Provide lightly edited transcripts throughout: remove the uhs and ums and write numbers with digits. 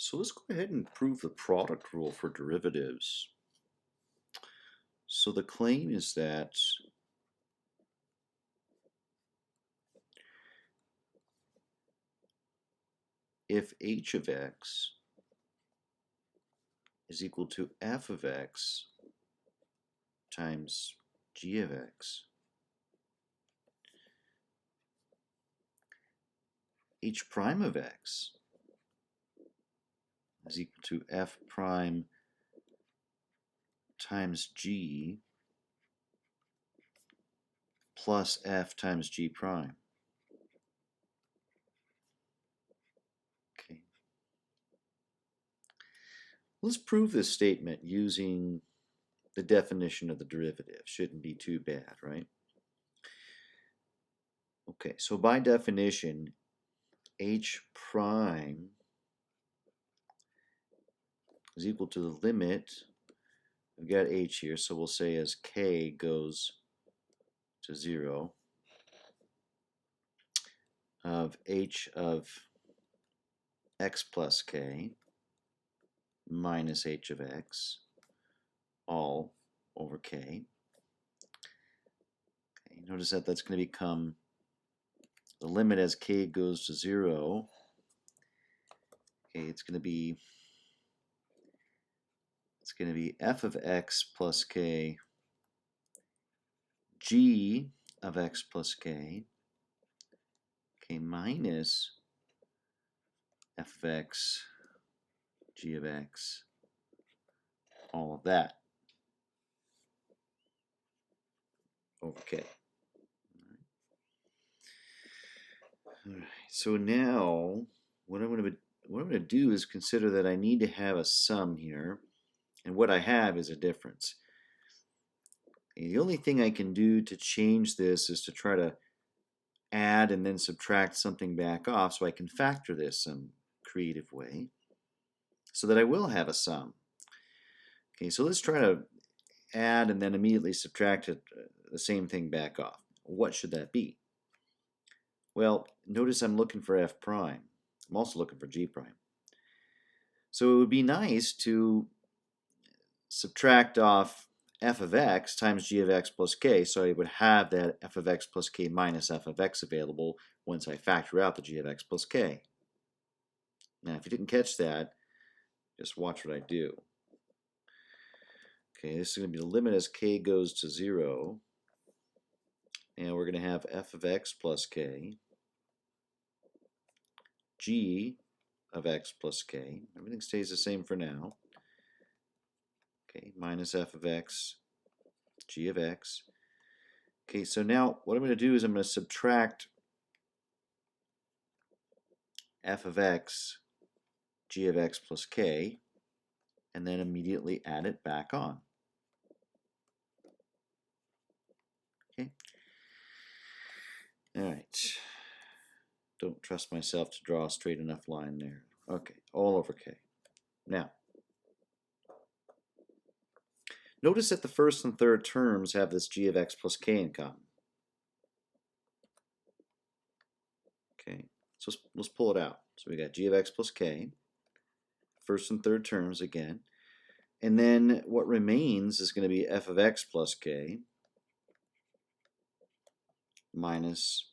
So let's go ahead and prove the product rule for derivatives. So the claim is that if h of x is equal to f of x times g of x, h prime of x is equal to f prime times g plus f times g prime. Okay. Let's prove this statement using the definition of the derivative. Shouldn't be too bad, right? Okay, so by definition, h prime is equal to the limit. We've got h here, so we'll say as k goes to 0 of h of x plus k minus h of x all over k. Okay, notice that that's going to become the limit as k goes to 0. Okay, it's going to be f of x plus k g of x plus k, minus f of x g of x, all of that over k. All right. So now what I'm going to do is consider that I need to have a sum here, and what I have is a difference. And the only thing I can do to change this is to try to add and then subtract something back off, so I can factor this some creative way so that I will have a sum. Okay, so let's try to add and then immediately subtract the same thing back off. What should that be? Well, notice I'm looking for f prime. I'm also looking for g prime. So it would be nice to subtract off f of x times g of x plus k, so I would have that f of x plus k minus f of x available once I factor out the g of x plus k. Now, if you didn't catch that, just watch what I do. Okay, this is going to be the limit as k goes to 0, and we're going to have f of x plus k, g of x plus k, everything stays the same for now, okay, minus f of x, g of x. Okay, so now what I'm going to do is I'm going to subtract f of x, g of x plus k, and then immediately add it back on. Okay. All right. Don't trust myself to draw a straight enough line there. Okay, all over k. Now, notice that the first and third terms have this g of x plus k in common. Okay, so let's pull it out. So we got g of x plus k, first and third terms again. And then what remains is going to be f of x plus k minus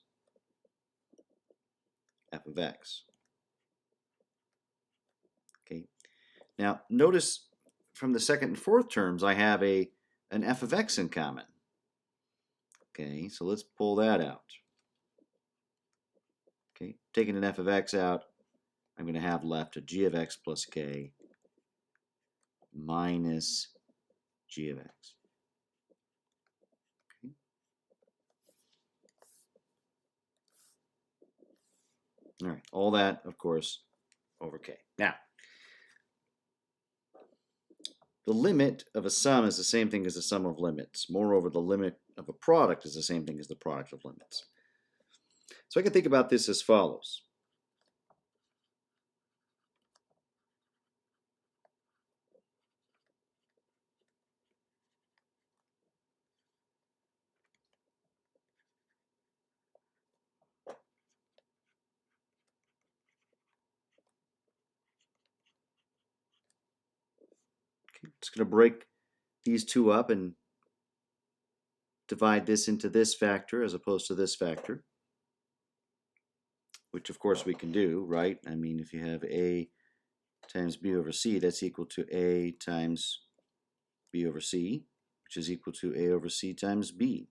f of x. Okay. Now notice from the second and fourth terms I have an f of x in common. Okay, so let's pull that out. Okay, taking an f of x out, I'm going to have left a g of x plus k minus g of x. Okay. All right, all that, of course, over k. Now, the limit of a sum is the same thing as the sum of limits. Moreover, the limit of a product is the same thing as the product of limits. So I can think about this as follows. It's going to break these two up and divide this into this factor as opposed to this factor, which of course we can do, right? I mean, if you have A times B over C, that's equal to A times B over C, which is equal to A over C times B.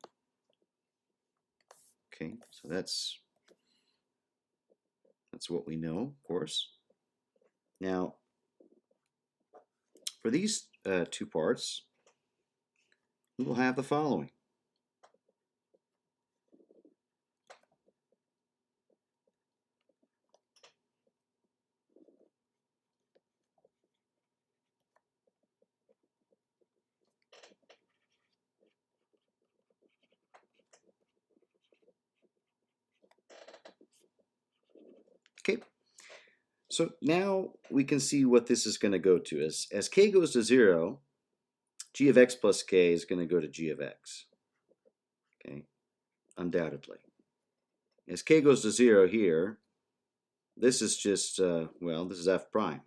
Okay, so that's what we know, of course. Now, for these two parts, we will have the following. Okay, so now we can see what this is going to go to. As k goes to 0, g of x plus k is going to go to g of x. Okay, undoubtedly. As k goes to 0 here, this is just, well, this is f prime.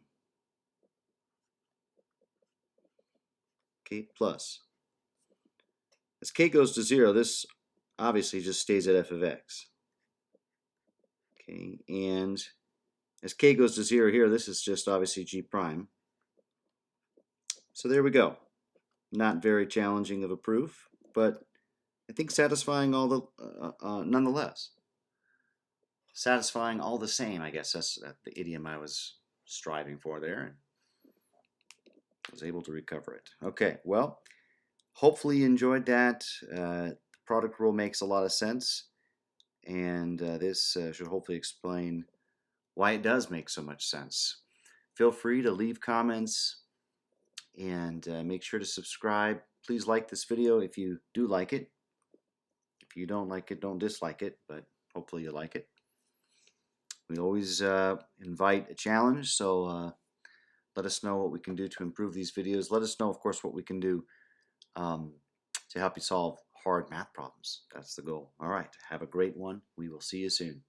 Okay, plus. As k goes to 0, this obviously just stays at f of x. Okay, and as k goes to 0 here, this is just obviously g prime. So there we go. Not very challenging of a proof, but I think satisfying all the, nonetheless. Satisfying all the same, I guess that's the idiom I was striving for there, and was able to recover it. Okay, well, hopefully you enjoyed that. The product rule makes a lot of sense, and this should hopefully explain why it does make so much sense. Feel free to leave comments and make sure to subscribe. Please like this video if you do like it. If you don't like it, don't dislike it, but hopefully you like it. We always invite a challenge, so let us know what we can do to improve these videos. Let us know, of course, what we can do to help you solve hard math problems. That's the goal. All right, have a great one. We will see you soon.